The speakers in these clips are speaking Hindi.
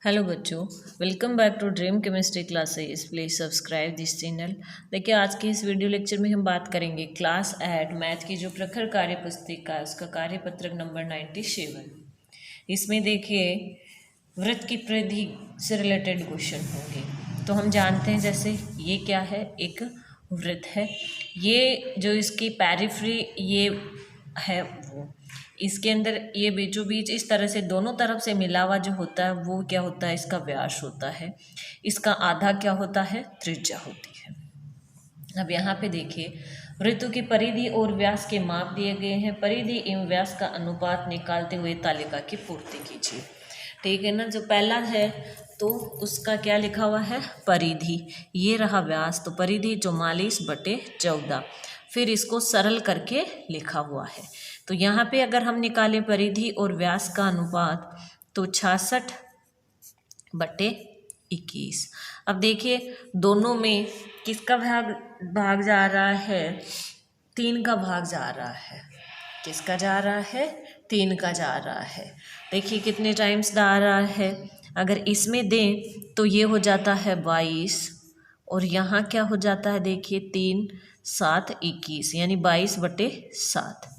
हेलो बच्चों, welcome back to Dream Chemistry classes. Please subscribe this channel. देखिए, आज के इस वीडियो लेक्चर में हम बात करेंगे क्लास 8 मैथ की जो प्रखर कार्य पुस्तिका है उसका कार्यपत्रक नंबर 97। इसमें देखिए वृत्त की परिधि से रिलेटेड क्वेश्चन होंगे। तो हम जानते हैं, जैसे ये क्या है, एक वृत्त है। ये जो इसकी पेरिफेरी ये है वो, इसके अंदर ये बीचों बीच इस तरह से दोनों तरफ से मिला हुआ जो होता है वो क्या होता है, इसका व्यास होता है। इसका आधा क्या होता है, त्रिज्या होती है। अब यहाँ पे देखिए वृत्तों की परिधि और व्यास के माप दिए गए हैं। परिधि एवं व्यास का अनुपात निकालते हुए तालिका की पूर्ति कीजिए। ठीक है ना। जो पहला है तो उसका क्या लिखा हुआ है, परिधि। ये रहा व्यास, तो परिधि 44/14। फिर इसको सरल करके लिखा हुआ है। तो यहाँ पे अगर हम निकालें परिधि और व्यास का अनुपात तो 66/21। अब देखिए दोनों में किसका भाग भाग जा रहा है, 3 का भाग जा रहा है। किसका जा रहा है, 3 का जा रहा है। देखिए कितने टाइम्स जा रहा है। अगर इसमें दें तो ये हो जाता है 22 और यहाँ क्या हो जाता है, देखिए 3 7 21 यानी 22/7।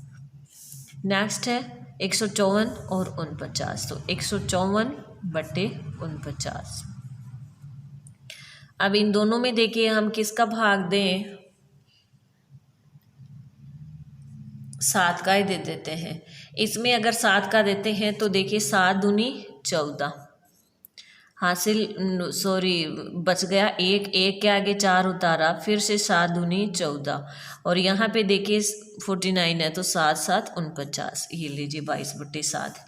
नेक्स्ट है 154 और 49, तो 154/49। अब इन दोनों में देखिए हम किसका भाग दें, 7 का ही दे देते हैं। इसमें अगर 7 का देते हैं तो देखिए 7 दूनी 14 हासिल, सॉरी बच गया एक, एक के आगे 4 उतारा, फिर से 7 दूनी 14 और यहाँ पे देखिए 49 है तो 7 7 49, ये लीजिए 22/7।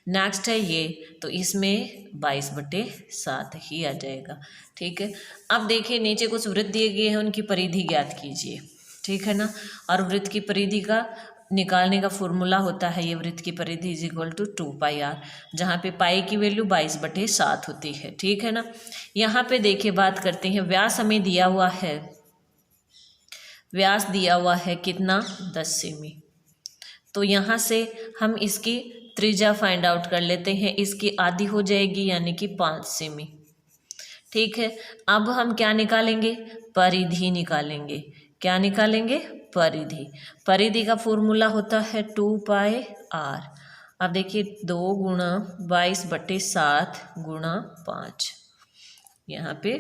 नेक्स्ट है ये, तो इसमें 22/7 ही आ जाएगा। ठीक है। अब देखिए नीचे कुछ वृत्त दिए गए हैं, उनकी परिधि ज्ञात कीजिए। ठीक है ना। और वृत्त की परिधि का निकालने का फॉर्मूला होता है, ये वृत्त की परिधि = 2πr, जहाँ पे पाई की वैल्यू 22/7 होती है। ठीक है ना। यहाँ पे देखिए बात करते हैं, व्यास हमें दिया हुआ है, व्यास दिया हुआ है कितना, 10 सेमी। तो यहाँ से हम इसकी त्रिज्या फाइंड आउट कर लेते हैं। इसकी आधी हो जाएगी यानी कि 5 सेमी। ठीक है। अब हम क्या निकालेंगे, परिधि निकालेंगे। क्या निकालेंगे, परिधि। परिधि का फॉर्मूला होता है 2πr। अब देखिए 2 × 22/7 × 5, यहाँ पे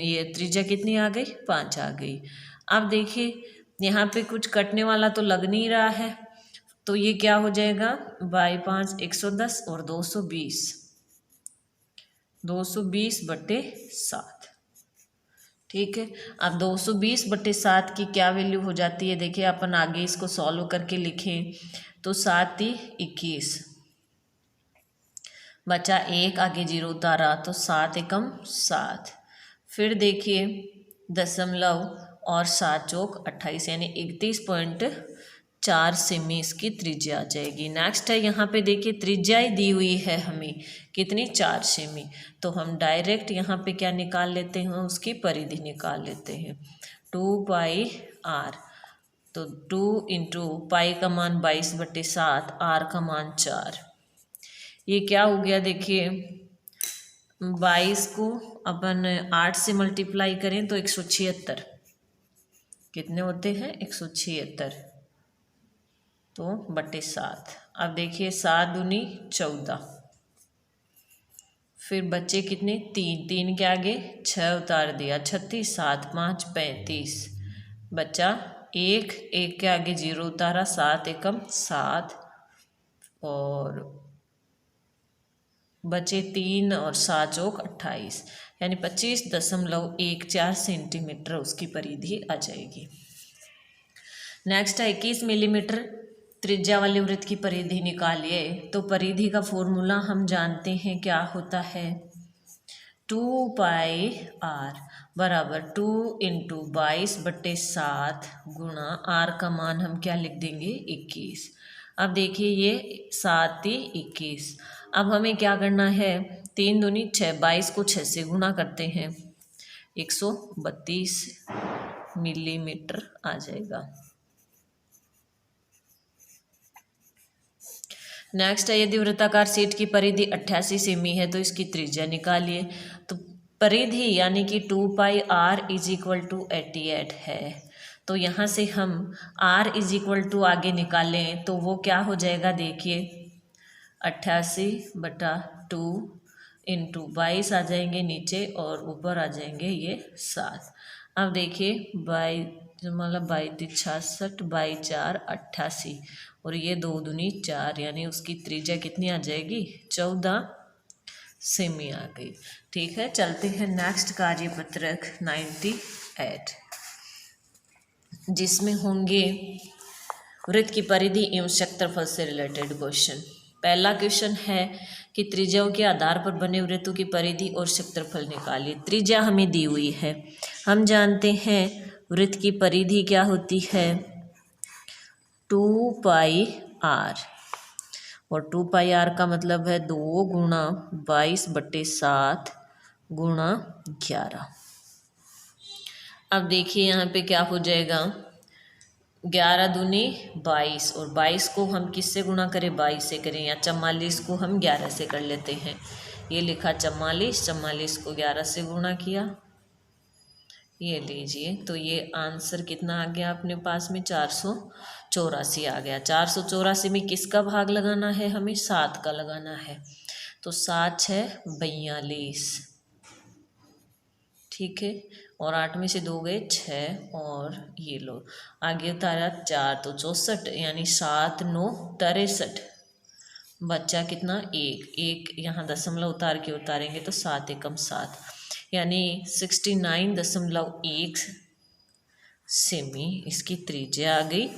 ये त्रिज्या कितनी आ गई, 5 आ गई। अब देखिए यहाँ पे कुछ कटने वाला तो लग नहीं रहा है, तो ये क्या हो जाएगा, 5 110 और 220, 220/7। ठीक है। अब 220/7 की क्या वैल्यू हो जाती है, देखिए अपन आगे इसको सॉल्व करके लिखें तो 7 × 21 बचा 1, आगे 0 उतारा तो 7 एकम 7। फिर देखिए दशमलव और 7 चौक 28 यानी 31.4 सेमी इसकी त्रिज्या आ जाएगी। नेक्स्ट है यहाँ पे देखिए त्रिज्या ही दी हुई है हमें कितनी, 4 सेमी। तो हम डायरेक्ट यहाँ पे क्या निकाल लेते हैं, उसकी परिधि निकाल लेते हैं, 2πr। तो 2 × पाई का मान 22/7, r का मान 4। ये क्या हो गया, देखिए 22 को अपन 8 से मल्टीप्लाई करें तो 176, कितने होते हैं, 176 तो /7। अब देखिए 7 दूनी 14, फिर बच्चे कितने, 3, 3 के आगे 6 उतार दिया, 36, 7 5 35 बचा 1, 1 के आगे 0 उतारा, 7 एकम 7 और बचे 3 और 7 चौक 28 यानी 25.14 सेंटीमीटर उसकी परिधि आ जाएगी। नेक्स्ट है 21 मिलीमीटर त्रिज्या वाले वृत्त की परिधि निकालिए। तो परिधि का फॉर्मूला हम जानते हैं, क्या होता है, 2πr बराबर 2 × 22/7 गुणा r का मान हम क्या लिख देंगे, 21। अब देखिए ये 7 × 21। अब हमें क्या करना है, 3 दूनी 6, 22 को 6 से गुणा करते हैं, 132 मिलीमीटर आ जाएगा। नेक्स्ट है, यदि वृत्ताकार शीट की परिधि 88 सेमी है तो इसकी त्रिज्या निकालिए। तो परिधि यानी कि 2πr इज इक्वल टू 88 है। तो यहाँ से हम r इज इक्वल टू आगे निकालें तो वो क्या हो जाएगा, देखिए 88/2 इंटू 22 आ जाएंगे नीचे और ऊपर आ जाएंगे ये 7। अब देखिए मतलब 22×66 बाई 4 88 और ये 2 दूनी 4 यानी उसकी त्रिज्या कितनी आ जाएगी, 14 सेमी आ गई। ठीक है, चलते हैं नेक्स्ट कार्यपत्रक 98 जिसमें होंगे वृत्त की परिधि एवं क्षेत्रफल से रिलेटेड क्वेश्चन। पहला क्वेश्चन है कि त्रिज्याओं के आधार पर बने वृत्तों की परिधि और क्षेत्रफल निकालिए। त्रिज्या हमें दी हुई है, हम जानते हैं वृत्त की परिधि क्या होती है, 2πr और 2πr का मतलब है 2 गुणा 22/7 गुणा 11। अब देखिए यहाँ पे क्या हो जाएगा, 11 दूनी 22 और 22 को हम किससे गुणा करें, 22 से करें, या 44 को हम 11 से कर लेते हैं। ये लिखा 44 को 11 से गुणा किया, ये लीजिए। तो ये आंसर कितना आ गया अपने पास में, 484 आ गया। 484 में किसका भाग लगाना है, हमें 7 का लगाना है। तो 7 6 42, ठीक है, और 8 में से 2 गए 6 और ये लो आगे उतारा 4 तो 64 यानी 7 9 63, बच्चा कितना, 1 यहाँ दशमलव उतार के उतारेंगे तो 7 एकम 7 यानी 69.1 सेमी इसकी त्रिज्या आ गई।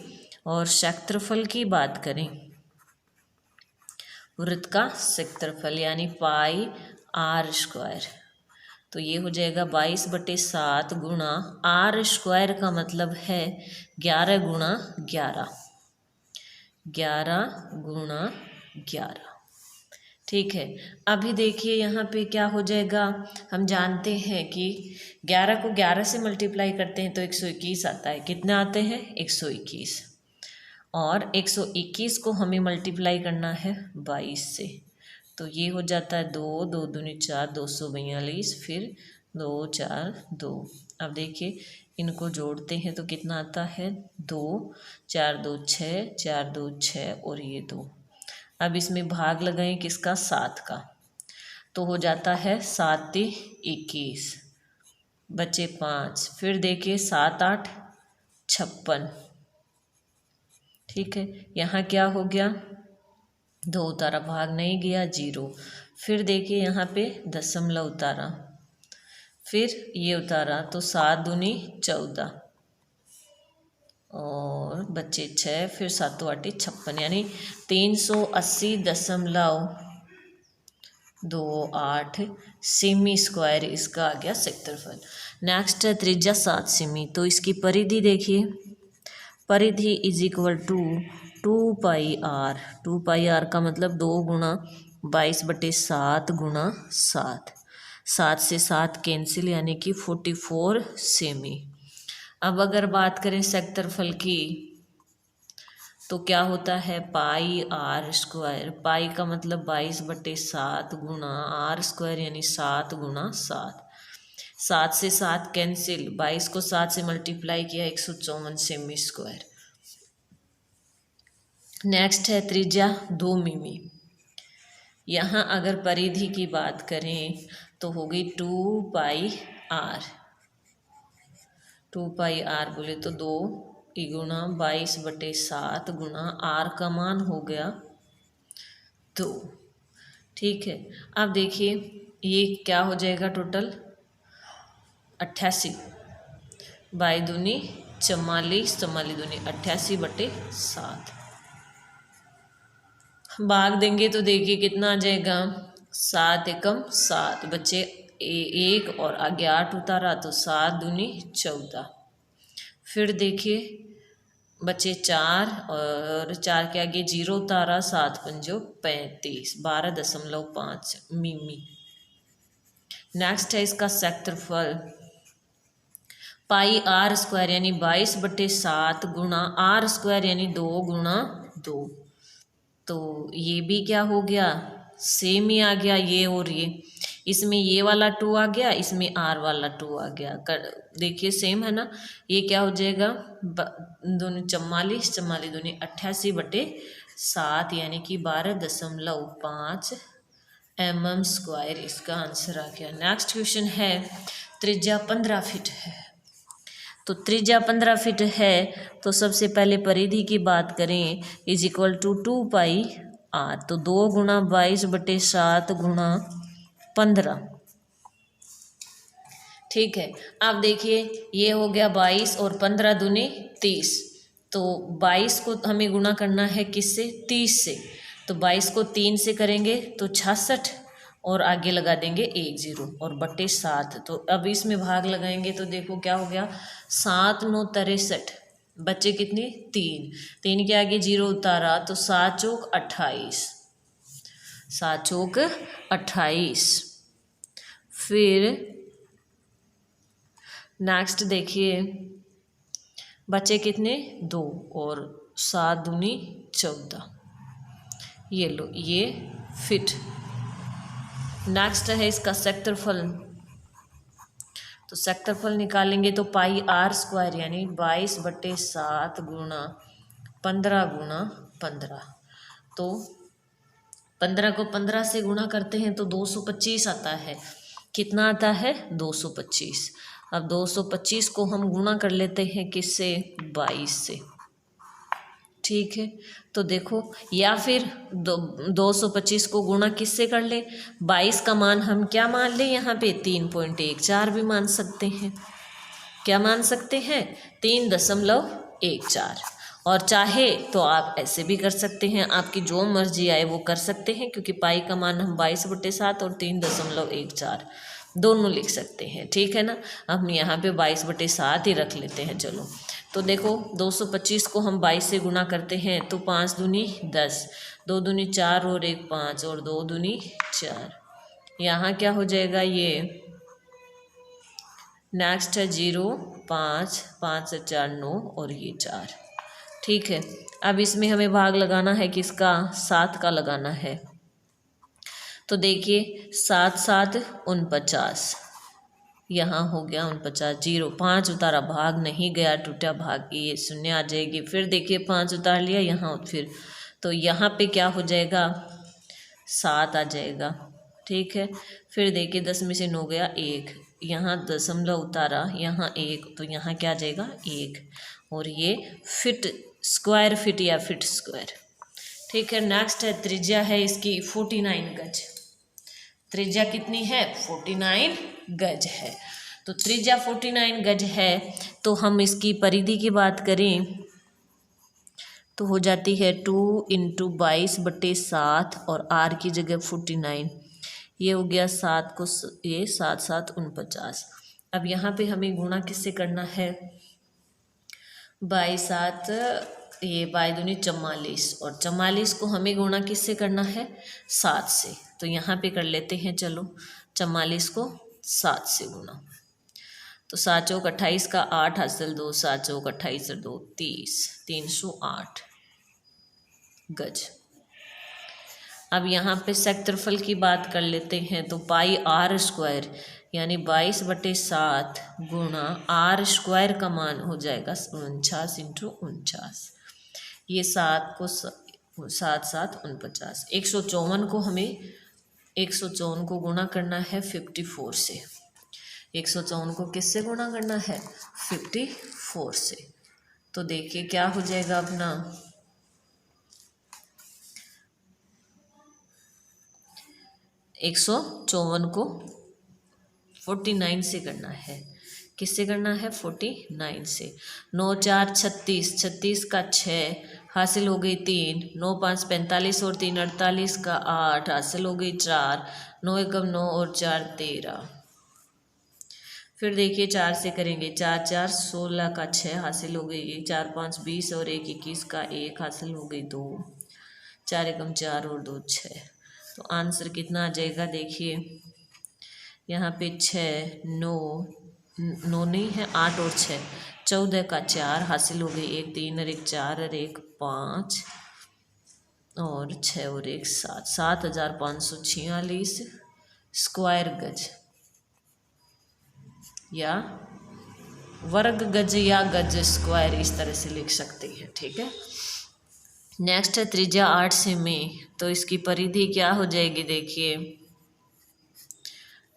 और क्षेत्रफल की बात करें, वृत्त का क्षेत्रफल यानी πr², तो ये हो जाएगा 22/7 गुणा r² का मतलब है 11 गुणा 11, 11 गुणा 11। ठीक है, अभी देखिए यहाँ पे क्या हो जाएगा, हम जानते हैं कि 11 को 11 से मल्टीप्लाई करते हैं तो 121 आता है। कितना आते हैं, 121, और 121 को हमें मल्टीप्लाई करना है 22 से, तो ये हो जाता है 2 2 दूनी 4 242, फिर 2 4 2। अब देखिए इनको जोड़ते हैं तो कितना आता है, 2 4 2 6 4 2 6 और ये 2। अब इसमें भाग लगाएं किसका, 7 का, तो हो जाता है 7 21, बचे 5, फिर देखिए 7 8 56। ठीक है, यहाँ क्या हो गया, 2 उतारा, भाग नहीं गया 0, फिर देखिए यहाँ पे दशमलव उतारा, फिर ये उतारा तो 7 दूनी 14 और बच्चे 6, फिर 7 8 56 यानी 380.28 सेमी स्क्वायर इसका आ गया क्षेत्रफल। नेक्स्ट है त्रिज्या 7 सेमी, तो इसकी परिधि देखिए, परिधि is equal to 2πr, 2πr का मतलब 2 गुणा 22/7 गुणा 7, 7 से 7 कैंसिल यानी कि 44 सेमी। अब अगर बात करें क्षेत्रफल की तो क्या होता है, πr², पाई का मतलब 22/7 गुणा r² यानी 7 गुणा 7, 7 से 7 कैंसिल, 22 को 7 से मल्टीप्लाई किया 154 सेमी स्क्वायर। नेक्स्ट है त्रिज्या 2 मिमी। यहाँ अगर परिधि की बात करें तो होगी 2πr, 2πr बोले तो 2 गुणा 22/7 गुणा r का मान हो गया 2। ठीक है, अब देखिए ये क्या हो जाएगा, टोटल 88 बाई दूनी 44, 44 दूनी 88/7, भाग देंगे तो देखिए कितना आ जाएगा, 7 एकम 7, बच्चे 1 और आगे 8 उतारा तो 7 दूनी 14, फिर देखिए बच्चे 4 और 4 के आगे 0 उतारा, 7 पंजो 35, 12.5 मिमी। नेक्स्ट है इसका क्षेत्रफल, πr² यानी 22/7 गुणा r² यानी 2 गुणा 2, तो ये भी क्या हो गया, सेम ही आ गया ये और ये। इसमें ये वाला 2 आ गया, इसमें r वाला 2 आ गया। देखिए सेम है ना। ये क्या हो जाएगा, दोनों 44, 44 दूनी 88/7 यानी कि 12.5 mm²। इसका आंसर आ गया। नेक्स्ट क्वेश्चन है, त्रिज्या 15 फीट है। तो त्रिज्या 15 फीट है तो सबसे पहले परिधि की बात करें, इज इक्वल टू 2πr। तो 2 गुणा 22/7 गुणा 15। ठीक है। अब देखिए ये हो गया 22 और 15 दूनी 30। तो 22 को हमें गुणा करना है किससे, 30 से। तो 22 को 3 से करेंगे तो 66 और आगे लगा देंगे 1 0 और बटे 7। तो अब इसमें भाग लगाएंगे तो देखो क्या हो गया, 7 9 63, बच्चे कितने 3, 3 के आगे 0 उतारा तो 7 चौक 28, 7 चौक 28। फिर नेक्स्ट देखिए बचे कितने 2 और 7 दूनी 14। ये लो ये फिट। नेक्स्ट है इसका सेक्टरफल। तो सेक्टरफल निकालेंगे तो πr² यानी 22/7 गुणा 15 गुणा 15। तो 15 को 15 से गुणा करते हैं तो 225 आता है। कितना आता है 225। अब 225 को हम गुणा कर लेते हैं किससे, 22 से। ठीक है। तो देखो या फिर 225 को गुणा किससे कर ले, 22 का मान हम क्या मान ले यहाँ पे 3.14 भी मान सकते हैं। क्या मान सकते हैं 3.14। और चाहे तो आप ऐसे भी कर सकते हैं, आपकी जो मर्जी आए वो कर सकते हैं, क्योंकि पाई का मान हम 22/7 और 3.14 दोनों लिख सकते हैं। ठीक है ना। हम यहाँ पे 22/7 ही रख लेते हैं। चलो तो देखो 225 को हम 22 से गुणा करते हैं तो 5 दूनी 10, 2 दूनी 4 और 1 5 और 2 दूनी 4। यहाँ क्या हो जाएगा ये, नेक्स्ट है 0 5 5 से 4 9 और ये 4। ठीक है। अब इसमें हमें भाग लगाना है किसका, 7 का लगाना है। तो देखिए 7 7 49, यहाँ हो गया 49, 0 5 उतारा भाग नहीं गया, टूटा भाग ये शून्य आ जाएगी। फिर देखिए 5 उतार लिया यहाँ, फिर तो यहाँ पे क्या हो जाएगा 7 आ जाएगा। ठीक है। फिर देखिए 10 में से 9 गया 1, यहाँ दशमलव उतारा यहाँ 1, तो यहाँ क्या आ जाएगा 1। और ये फिट स्क्वायर फिट या फिट स्क्वायर। ठीक है। नेक्स्ट है त्रिज्या है इसकी 49 गज। त्रिज्या कितनी है 49 गज है। तो त्रिज्या 49 गज है तो हम इसकी परिधि की बात करें तो हो जाती है 2 × 22/7 और r की जगह 49। ये हो गया 7 को ये 7 7 49। अब यहाँ पे हमें गुणा किससे करना है, 22 ये 22 दूनी 44 और 44 को हमें गुणा किससे करना है 7 से। तो यहाँ पे कर लेते हैं। चलो 44 को 7 से गुणा तो 7 चौक 28 का 8 हासिल 2, 7 चौक 28 और 2 30, 308 गज। अब यहाँ पे सेक्टरफल की बात कर लेते हैं तो πr² यानी 22/7 गुणा r² का मान हो जाएगा 49 × 49। ये 7 को 7 7 49, 154 को हमें 154 को गुणा करना है 54 से। 154 को किससे गुणा करना है 54 से। तो देखिए क्या हो जाएगा अपना 154 को 49 से करना है। किससे करना है 49 से। 9 4 36, 36 का 6 हासिल हो गई 3, 9 5 45 और 3 48 का 8 हासिल हो गई 4, 9 1 9 और 4 13। फिर देखिए 4 से करेंगे 4 4 16 का 6 हासिल हो गई 4 5 20 और 1 21 का 1 हासिल हो गई 2, 4 1 4 और 2 6। तो आंसर कितना आ जाएगा देखिए यहाँ पे 6 9 9 नहीं है 8 और 6 14 का 4 हासिल हो गई 1 3 और 1 4 और 1 5 और 6 और 1 7, 7546 स्क्वायर गज या वर्ग गज या गज स्क्वायर, इस तरह से लिख सकते हैं। ठीक है। नेक्स्ट है त्रिज्या 8 सेमी, तो इसकी परिधि क्या हो जाएगी, देखिए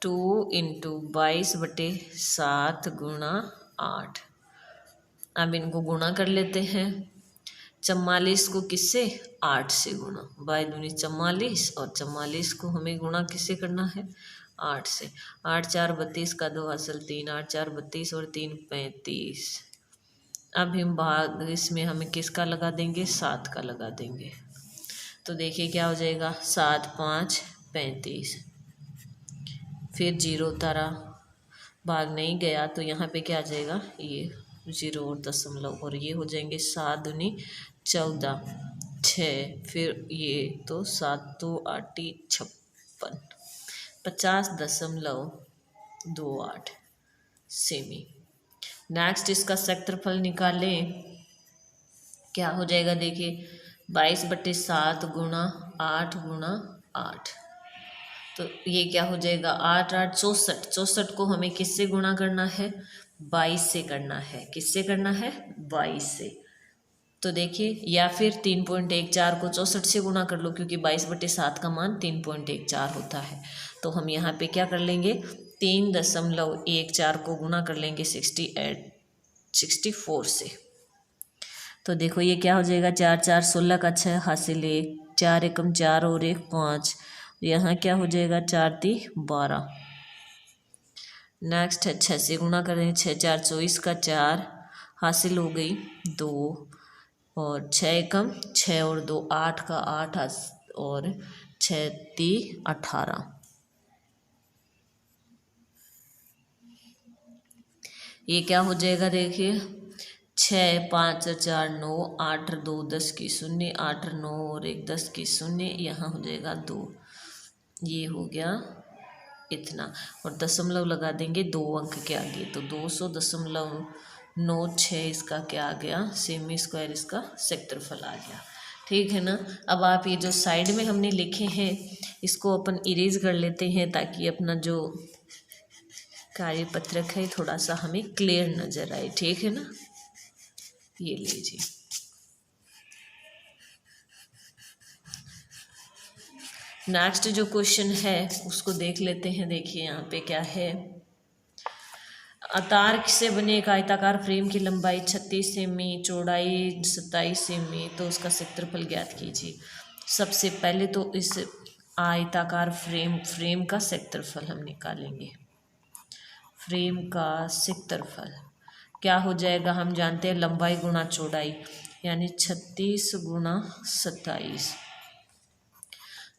2 × 22/7 × 8। अब इनको गुणा कर लेते हैं। 44 को किससे, 8 से गुणा, 22 × 44 और 44 को हमें गुणा किससे करना है, 8 से। 8 4 32 का 2 हासिल 3, 8 4 32 और 3 35। अब हम भाग इसमें हमें किसका लगा देंगे, 7 का लगा देंगे। तो देखिए क्या हो जाएगा, 7 5 35, फिर 0 उतारा, भाग नहीं गया तो यहाँ पे क्या आ जाएगा, ये 0 और दशमलव, और ये हो जाएंगे 7 दूनी 14, 6, फिर ये तो 7 2 8 56, 50.28 सेमी। नेक्स्ट इसका क्षेत्रफल निकालें, क्या हो जाएगा, देखिए 22/7 × 8 × 8, तो ये क्या हो जाएगा, 8 8 64, 64 को हमें किससे गुणा करना है, 22 से करना है। किससे करना है, 22 से। तो देखिए, या फिर 3.14 को 64 से गुणा कर लो, क्योंकि 22/7 का मान 3.14 होता है। तो हम यहाँ पे क्या कर लेंगे, 3.14 को गुणा कर लेंगे 64 से। तो देखो ये क्या हो जाएगा, 4 4 16 का 6 हासिल 1, 4 एकम 4 और 1 5, यहाँ क्या हो जाएगा, 4 3 12। नेक्स्ट है 6 से गुणा करें, 6 4 24 का 4 हासिल हो गई 2, और 6 एकम 6 और 2 8 का 8 और 6 3 18। ये क्या हो जाएगा, देखिए 6 5 4 9, 8 2 10 की 0, 8 9 और 1 10 की 0, यहाँ हो जाएगा 2। ये हो गया इतना, और दशमलव लगा देंगे 2 अंक के आगे, तो 200.96 इसका क्या आ गया, सेमी स्क्वायर इसका क्षेत्रफल आ गया। ठीक है ना। अब आप ये जो साइड में हमने लिखे हैं इसको अपन इरेज कर लेते हैं, ताकि अपना जो कार्यपत्रक है थोड़ा सा हमें क्लियर नजर आए। ठीक है ना, ये लीजिए। नेक्स्ट जो क्वेश्चन है उसको देख लेते हैं। देखिए यहाँ पे क्या है, तार से बने एक आयताकार फ्रेम की लंबाई 36 सेमी, चौड़ाई 27 सेमी, तो उसका क्षेत्रफल ज्ञात कीजिए। सबसे पहले तो इस आयताकार फ्रेम का क्षेत्रफल हम निकालेंगे। फ्रेम का क्षेत्रफल क्या हो जाएगा, हम जानते हैं लंबाई गुणा चौड़ाई, यानी 36 × 27।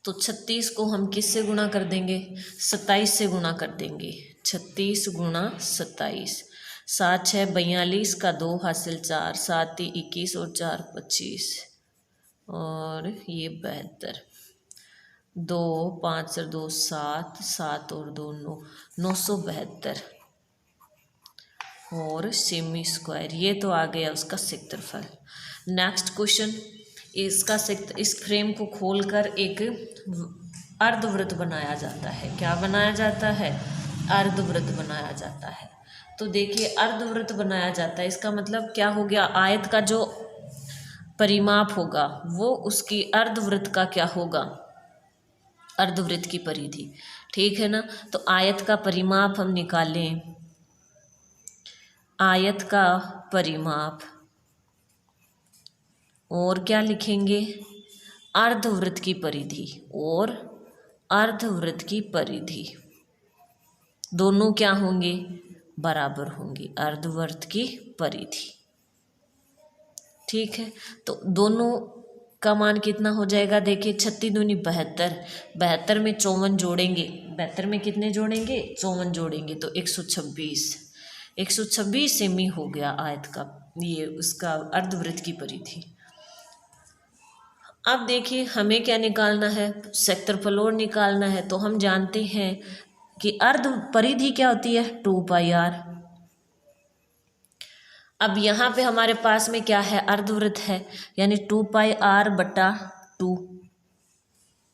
तो 36 को हम किससे गुणा कर देंगे, 27 से गुणा कर देंगे। 36 × 27, 7 6 42 का 2 हासिल 4, 7 3 21 और 4 25, और ये 72, 2 5 और 2 7, 7 और 2 9, 972 और सेमी स्क्वायर। ये तो आ गया उसका क्षेत्रफल। नेक्स्ट क्वेश्चन, इसका इस फ्रेम को खोलकर एक अर्धवृत्त बनाया जाता है। क्या बनाया जाता है, अर्धवृत्त बनाया जाता है। तो देखिए अर्धवृत्त बनाया जाता है, इसका मतलब क्या हो गया, आयत का जो परिमाप होगा वो उसकी अर्धवृत्त का क्या होगा, अर्धवृत्त की परिधि। ठीक है ना। तो आयत का परिमाप हम निकालें, आयत का परिमाप, और क्या लिखेंगे, अर्धवृत्त की परिधि, और अर्धवृत्त की परिधि दोनों क्या होंगे, बराबर होंगे, अर्धवृत्त की परिधि। ठीक है। तो दोनों का मान कितना हो जाएगा, देखिए 36 दूनी 72, 72 में 54 जोड़ेंगे, 72 में कितने जोड़ेंगे, 54 जोड़ेंगे, तो 126 सेमी हो गया आयत का, ये उसका अर्धवृत्त की परिधि। अब देखिए हमें क्या निकालना है, क्षेत्रफल और निकालना है। तो हम जानते हैं कि अर्ध परिधि क्या होती है, 2πr। अब यहाँ पे हमारे पास में क्या है, अर्धवृत्त है, यानी 2πr/2 2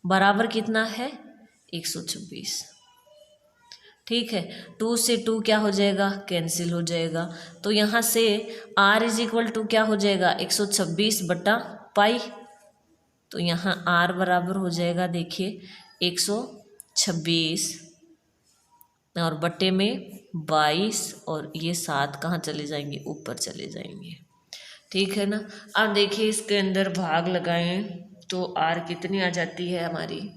बराबर कितना है 126। ठीक है, 2 से 2 क्या हो जाएगा, कैंसिल हो जाएगा। तो यहाँ से r इज इक्वल टू क्या हो जाएगा 126 बटा पाई। तो यहाँ r बराबर हो जाएगा देखिए 126 और बटे में 22 और ये 7 कहाँ चले जाएंगे, ऊपर चले जाएंगे। ठीक है ना। अब देखिए इसके अंदर भाग लगाएं तो r कितनी आ जाती है हमारी,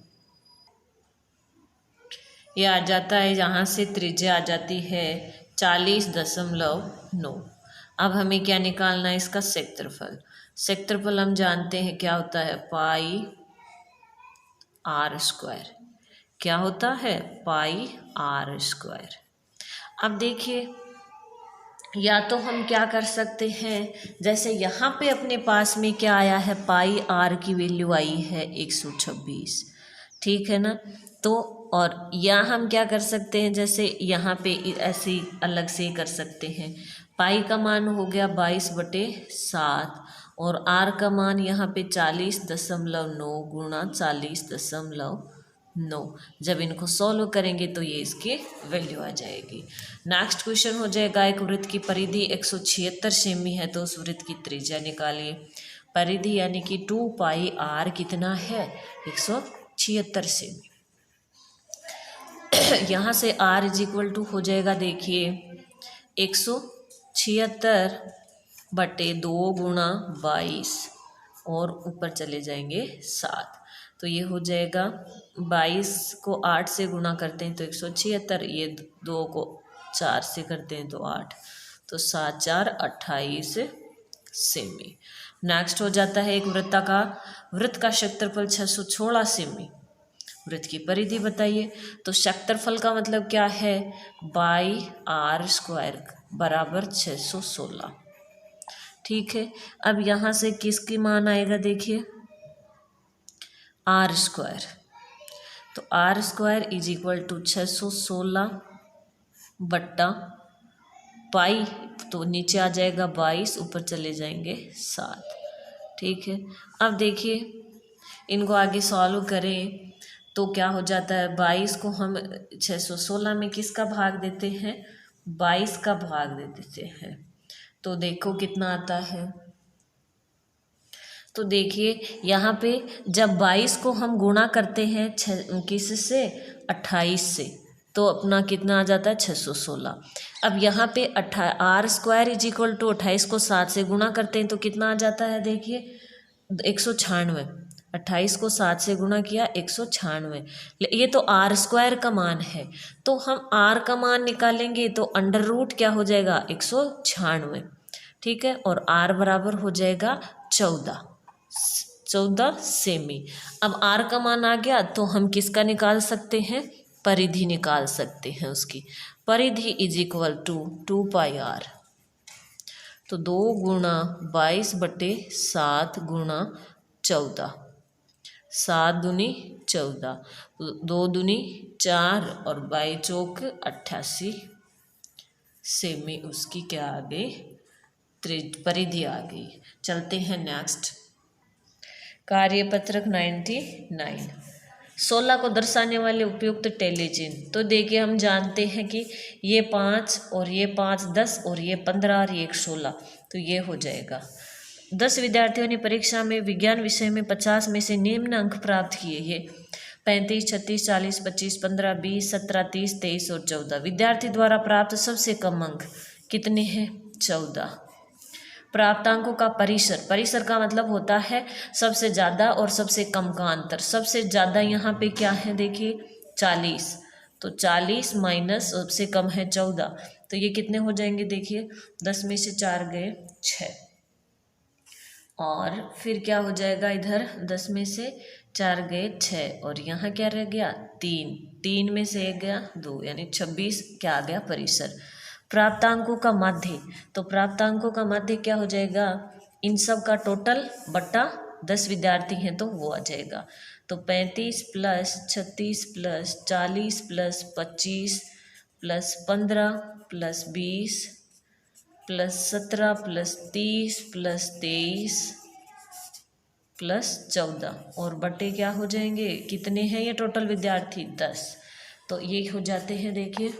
ये आ जाता है, यहाँ से त्रिज्या आ जाती है 40.9। अब हमें क्या निकालना है, इसका क्षेत्रफल। क्षेत्रफल हम जानते हैं क्या होता है, पाई r स्क्वायर। क्या होता है, पाई r स्क्वायर। अब देखिए या तो हम क्या कर सकते हैं, जैसे यहाँ पे अपने पास में क्या आया है, पाई r की वैल्यू आई है 126। ठीक है ना। तो और या हम क्या कर सकते हैं, जैसे यहाँ पे ऐसे अलग से कर सकते हैं। पाई का मान हो गया 22/7 और r का मान यहाँ पे 40.9 गुणा 40.9। जब इनको सॉल्व करेंगे तो ये इसकी वैल्यू आ जाएगी। नेक्स्ट क्वेश्चन हो जाएगा, एक वृत्त की परिधि 176 सेमी है तो उस वृत्त की त्रिज्या निकालिए। परिधि यानी कि 2 पाई r कितना है 176 सेमी। यहाँ से r इज इक्वल टू हो जाएगा देखिए 176 बटे 2 गुणा 22 और ऊपर चले जाएंगे 7। तो ये हो जाएगा 22 को 8 से गुणा करते हैं तो 176, ये 2 को 4 से करते हैं तो 8, तो 7 4 28 सेमी। नेक्स्ट हो जाता है एक वृत्त का क्षेत्रफल 616 सेमी। वृत्त की परिधि बताइए। तो क्षेत्रफल का मतलब क्या है, बाई r स्क्वायर बराबर 616। ठीक है, अब यहाँ से किसकी मान आएगा देखिए, r स्क्वायर। तो r square is equal to 616 बट्टा पाई, तो नीचे आ जाएगा 22, ऊपर चले जाएंगे 7। ठीक है, अब देखिए इनको आगे सॉल्व करें तो क्या हो जाता है, 22 को हम 616 में किसका भाग देते हैं, 22 का भाग दे देते हैं। तो देखो कितना आता है। तो देखिए यहाँ पे जब 22 को हम गुणा करते हैं किस से 28 से, तो अपना कितना आ जाता है 616। अब यहाँ पे r square is equal to 28 को 7 से गुणा करते हैं तो कितना आ जाता है देखिए 196। 28 को 7 से गुणा किया 196, ये तो r स्क्वायर का मान है। तो हम r का मान निकालेंगे तो अंडर रूट क्या हो जाएगा 196। ठीक है, और r बराबर हो जाएगा 14 सेमी। अब r का मान आ गया तो हम किसका निकाल सकते हैं, परिधि निकाल सकते हैं उसकी। परिधि is equal to 2 pi r। तो 2 गुणा 22/7 गुणा 14, 7 दूनी 14, 2 दूनी 4 और 22 चौक 88 सेमी उसकी क्या आ गई, परिधि आ गई। चलते हैं नेक्स्ट, कार्यपत्रक 99। 16 को दर्शाने वाले उपयुक्त टेली चिन्ह। तो देखिए हम जानते हैं कि ये 5 और ये 5 10 और ये 15 और ये 16, तो ये हो जाएगा। 10 विद्यार्थियों ने परीक्षा में विज्ञान विषय में 50 में से निम्न अंक प्राप्त किए, ये 35 36 40 25 15 20 17 30 23 और 14। विद्यार्थी द्वारा प्राप्त सबसे कम अंक कितने हैं, 14। प्राप्तांकों का परिसर का मतलब होता है सबसे ज़्यादा और सबसे कम का अंतर। सबसे ज़्यादा यहाँ पे क्या है देखिए 40, तो 40 माइनस सबसे कम है 14, तो ये कितने हो जाएंगे देखिए 10 में से 4 गए 6, और फिर क्या हो जाएगा इधर 10 में से 4 गए 6 और यहाँ क्या रह गया 3, 3 में से 1 गया 2, यानी 26 क्या आ गया परिसर। प्राप्तांकों का माध्य, तो प्राप्तांकों का माध्य क्या हो जाएगा, इन सब का टोटल बट्टा 10 विद्यार्थी हैं तो वो आ जाएगा। तो 35 + 36 + 40 + 25 + 15 + 20 + 17 + 30 + 23 +14 और बटे क्या हो जाएंगे, कितने हैं ये टोटल विद्यार्थी, 10। तो ये हो जाते हैं, देखिए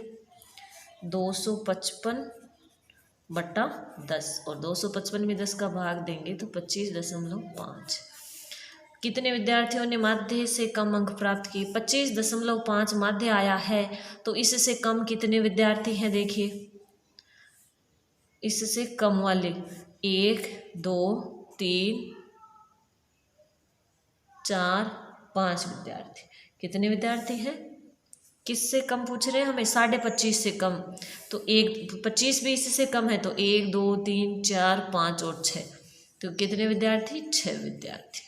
255/10 और 255 में 10 का भाग देंगे तो 25.5। कितने विद्यार्थियों ने माध्य से कम अंक प्राप्त किए, 25.5 माध्य आया है। तो इससे कम कितने विद्यार्थी हैं, देखिए इससे कम वाले 1 2 3 4 5 विद्यार्थी। कितने विद्यार्थी हैं, किससे कम पूछ रहे हैं हमें, 25.5 से कम। तो 25 भी इससे कम है तो 1 2 3 4 5 और 6, तो कितने विद्यार्थी, 6 विद्यार्थी।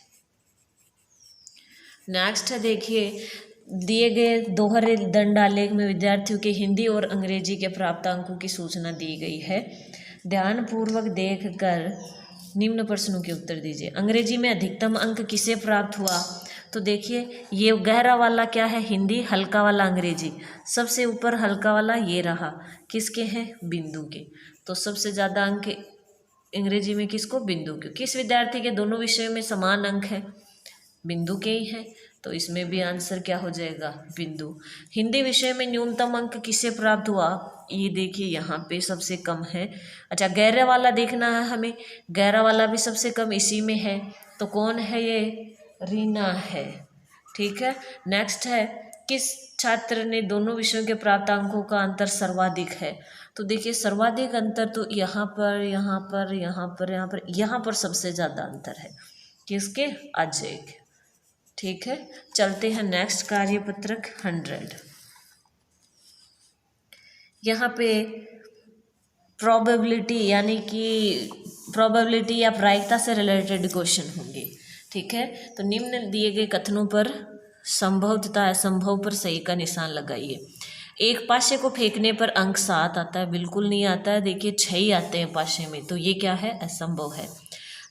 नेक्स्ट है, देखिए दिए गए दोहरे दंड आलेख में विद्यार्थियों के हिंदी और अंग्रेजी के प्राप्त अंकों की सूचना दी गई है। ध्यानपूर्वक देखकर निम्न प्रश्नों के उत्तर दीजिए। अंग्रेजी में अधिकतम अंक किसे प्राप्त हुआ, तो देखिए ये गहरा वाला क्या है, हिंदी, हल्का वाला अंग्रेजी। सबसे ऊपर हल्का वाला ये रहा, किसके हैं, बिंदु के। तो सबसे ज़्यादा अंक अंग्रेजी में किसको, बिंदु के। किस विद्यार्थी के दोनों विषयों में समान अंक है, बिंदु के ही है। तो इसमें भी आंसर क्या हो जाएगा, बिंदु। हिंदी विषय में न्यूनतम अंक किसे प्राप्त हुआ, ये देखिए यहाँ पे सबसे कम है। अच्छा, गहरा वाला देखना है हमें, गहरा वाला भी सबसे कम इसी में है। तो कौन है ये, रीना है। ठीक है, नेक्स्ट है, किस छात्र ने दोनों विषयों के प्राप्त अंकों का अंतर सर्वाधिक है। तो देखिए सर्वाधिक अंतर तो यहाँ पर, यहाँ पर, यहाँ पर, यहाँ पर, यहाँ पर सबसे ज़्यादा अंतर है, किसके, अजय के। ठीक है, चलते हैं नेक्स्ट कार्यपत्रक 100। यहाँ पे प्रोबेबिलिटी यानी कि प्रोबेबिलिटी या प्रायिकता से रिलेटेड क्वेश्चन होंगे। ठीक है, तो निम्न दिए गए कथनों पर संभव तथा असंभव पर सही का निशान लगाइए। एक पासे को फेंकने पर अंक 7 आता है, बिल्कुल नहीं आता है, देखिए 6 ही आते हैं पासे में, तो ये क्या है, असंभव है।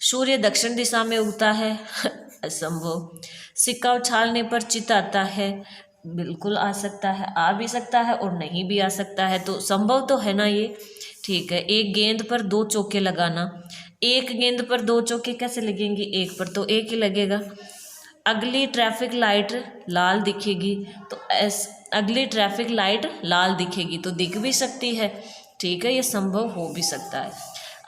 सूर्य दक्षिण दिशा में उगता है असंभव। सिक्का उछालने पर चित आता है, बिल्कुल आ सकता है, आ भी सकता है और नहीं भी आ सकता है, तो संभव तो है ना ये। ठीक है, एक गेंद पर 2 चौके लगाना, एक गेंद पर 2 चौके कैसे लगेंगे, एक पर तो एक ही लगेगा। अगली ट्रैफिक लाइट लाल दिखेगी, तो अगली ट्रैफिक लाइट लाल दिखेगी, तो दिख भी सकती है। ठीक है, ये संभव हो भी सकता है।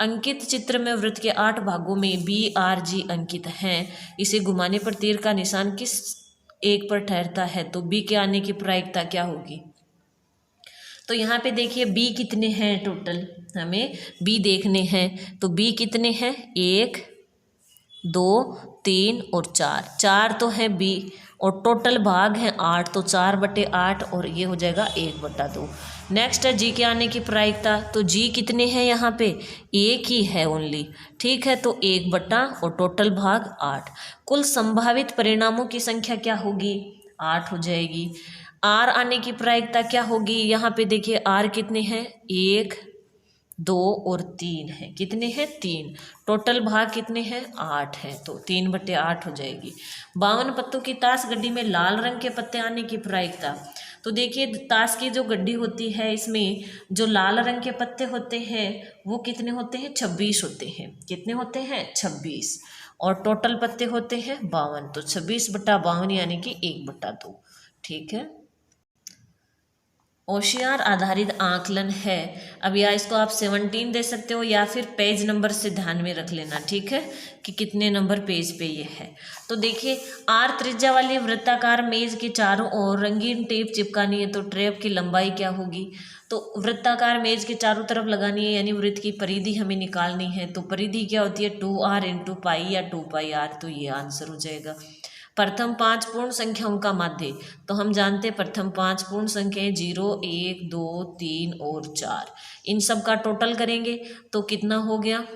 अंकित चित्र में वृत्त के 8 भागों में BRG अंकित हैं, इसे घुमाने पर तीर का निशान किस एक पर ठहरता है, तो B के आने की प्रायिकता क्या होगी। तो यहाँ पे देखिए B कितने हैं, टोटल हमें B देखने हैं, तो B कितने हैं, 1 2 3 और 4 तो है B, और टोटल भाग हैं 8, तो 4/8 और ये हो जाएगा 1/2। नेक्स्ट है G के आने की प्रायिकता, तो G कितने हैं, यहाँ पे एक ही है ओनली। ठीक है, तो 1/ और टोटल भाग 8। कुल संभावित परिणामों की संख्या क्या होगी, 8 हो जाएगी। R आने की प्रायिकता क्या होगी, यहाँ पे देखिए R कितने हैं, 1 2 और 3 है, कितने हैं, 3। टोटल भाग कितने हैं, 8 है, तो 3/8 हो जाएगी। 52 पत्तों की ताश गड्डी में लाल रंग के पत्ते आने की प्रायिकता, तो देखिए ताश की जो गड्डी होती है इसमें जो लाल रंग के पत्ते होते हैं वो कितने होते हैं, 26 होते हैं। कितने होते हैं, 26, और टोटल पत्ते होते हैं 52, तो 26/52 यानी कि 1/2। ठीक है, होशियार आधारित आकलन है। अब या इसको आप 17 दे सकते हो या फिर पेज नंबर से ध्यान में रख लेना। ठीक है, कि कितने नंबर पेज पे ये है। तो देखिए R त्रिज्या वाली वृत्ताकार मेज के चारों ओर रंगीन टेप चिपकानी है, तो टेप की लंबाई क्या होगी। तो वृत्ताकार मेज के चारों तरफ लगानी है, यानी वृत्त की परिधि हमें निकालनी है। तो परिधि क्या होती है, 2R × पाई या 2πr, तो ये आंसर हो जाएगा। प्रथम 5 पूर्ण संख्याओं का माध्य, तो हम जानते हैं प्रथम 5 पूर्ण संख्याएं 0 1 2 3 और 4, इन सब का टोटल करेंगे तो कितना हो गया,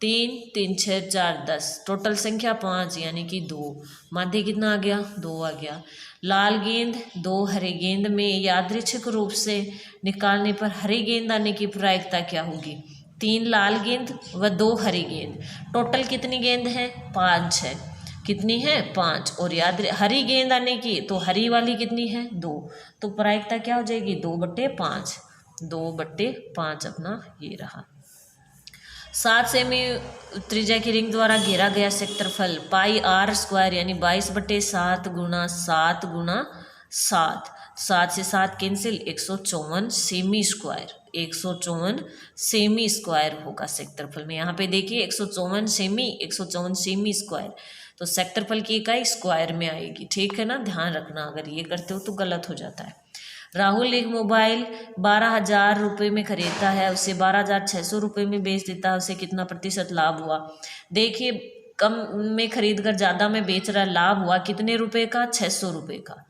3 3 6 4 10, टोटल संख्या 5 यानी कि 2। माध्य कितना आ गया, 2 आ गया। लाल गेंद 2 हरे गेंद में यादृच्छिक रूप से निकालने पर हरी गेंद आने की प्रायिकता क्या होगी। 3 लाल गेंद व 2 हरी गेंद, टोटल कितनी गेंद है, 5 है। कितनी है, 5, और याद हरी गेंद आने की, तो हरी वाली कितनी है, 2, तो प्रायिकता क्या हो जाएगी, 2/5, 2/5 अपना ये रहा। 7 सेमी त्रिज्या की रिंग द्वारा घेरा गया क्षेत्रफल पाई आर स्क्वायर यानी 22/7 गुणा 7 गुणा 7, 7 से 7 cancel, 154 semi square, 154 semi square होगा क्षेत्रफल में। यहाँ पे देखिए 154 सेमी, 154 सेमी स्क्वायर, तो क्षेत्रफल की इकाई स्क्वायर में आएगी। ठीक है ना, ध्यान रखना, अगर ये करते हो तो गलत हो जाता है। राहुल एक मोबाइल 12,000 रुपये में खरीदता है, उसे 12,600 रुपये में बेच देता है, उसे कितना प्रतिशत लाभ हुआ। देखिए कम में खरीद कर ज़्यादा में बेच रहा है, लाभ हुआ कितने रुपए का, 600 रुपये का।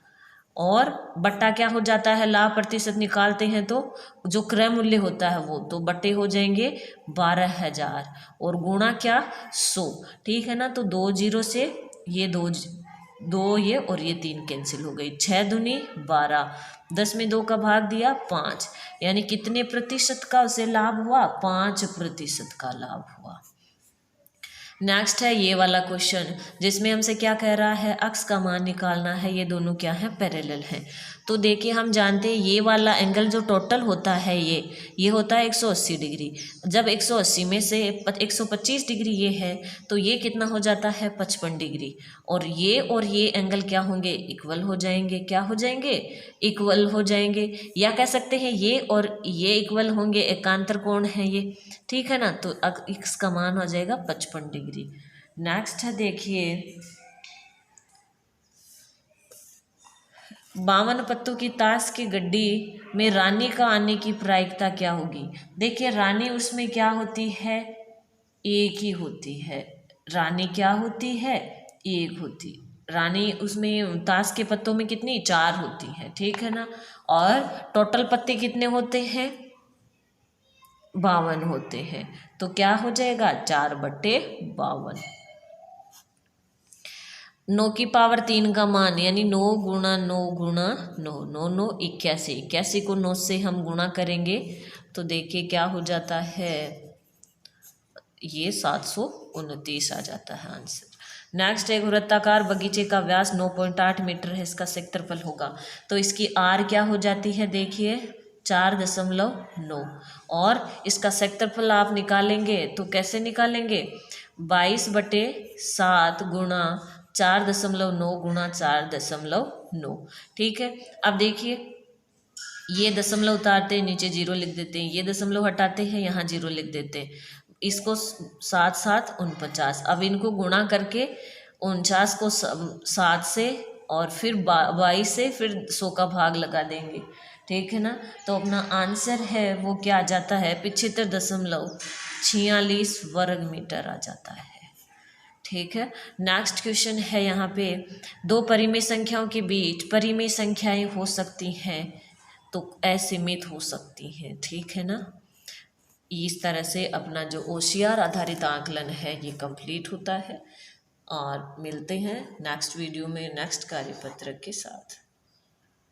और बट्टा क्या हो जाता है, लाभ प्रतिशत निकालते हैं तो जो क्रय मूल्य होता है वो, तो बट्टे हो जाएंगे 12,000 और गुणा क्या 100। ठीक है ना, तो 2 0 से ये 2 ये और ये 3 कैंसिल हो गई, 6 दूनी 12, 10 में 2 का भाग दिया 5, यानी कितने प्रतिशत का उसे लाभ हुआ, 5% का लाभ हुआ। नेक्स्ट है ये वाला क्वेश्चन, जिसमें हमसे क्या कह रहा है, अक्स का मान निकालना है, ये दोनों क्या है, पैरेलल हैं। तो देखिए हम जानते हैं ये वाला एंगल जो टोटल होता है ये होता है 180 डिग्री। जब 180 में से 125 डिग्री ये है तो ये कितना हो जाता है, 55 डिग्री। और ये एंगल क्या होंगे, इक्वल हो जाएंगे। क्या हो जाएंगे, इक्वल हो जाएंगे, या कह सकते हैं ये और ये इक्वल होंगे, एकांतर कोण है ये। ठीक है ना, तो x का मान हो जाएगा 55 डिग्री। नेक्स्ट है देखिए 52 पत्तों की ताश की गड्डी में रानी का आने की प्रायिकता क्या होगी। देखिए रानी उसमें क्या होती है, एक ही होती है। रानी क्या होती है, एक होती। रानी उसमें ताश के पत्तों में कितनी, 4 होती है। ठीक है ना, और टोटल पत्ते कितने होते हैं, 52 होते हैं। तो क्या हो जाएगा, 4/52। 9 की पावर 3 का मान यानी 9 गुणा 9 गुणा 9, 9 9 81, 81 को 9 से हम गुणा करेंगे तो देखिए क्या हो जाता है, ये 729 आ जाता है आंसर। नेक्स्ट एक वृत्ताकार बगीचे का व्यास 9.8 मीटर है, इसका क्षेत्रफल होगा। तो इसकी आर क्या हो जाती है, देखिए 4.9, और इसका क्षेत्रफल आप निकालेंगे तो कैसे निकालेंगे, 22/7 गुणा 4.9 गुणा 4.9। ठीक है, अब देखिए ये दशमलव उतारते हैं, नीचे 0 लिख देते हैं, ये दशमलव हटाते हैं, यहाँ 0 लिख देते हैं। इसको 7 7 49, अब इनको गुणा करके 49 को 7 से और फिर 22 से फिर 100 का भाग लगा देंगे। ठीक है ना, तो अपना आंसर है वो क्या आ जाता है, 75.46 वर्ग मीटर आ जाता है। ठीक है, नेक्स्ट क्वेश्चन है यहाँ पे, दो परिमेय संख्याओं के बीच परिमेय संख्याएं हो सकती हैं तो असीमित हो सकती हैं। ठीक है ना, इस तरह से अपना जो OCR आधारित आकलन है ये कंप्लीट होता है। और मिलते हैं नेक्स्ट वीडियो में नेक्स्ट कार्यपत्र के साथ।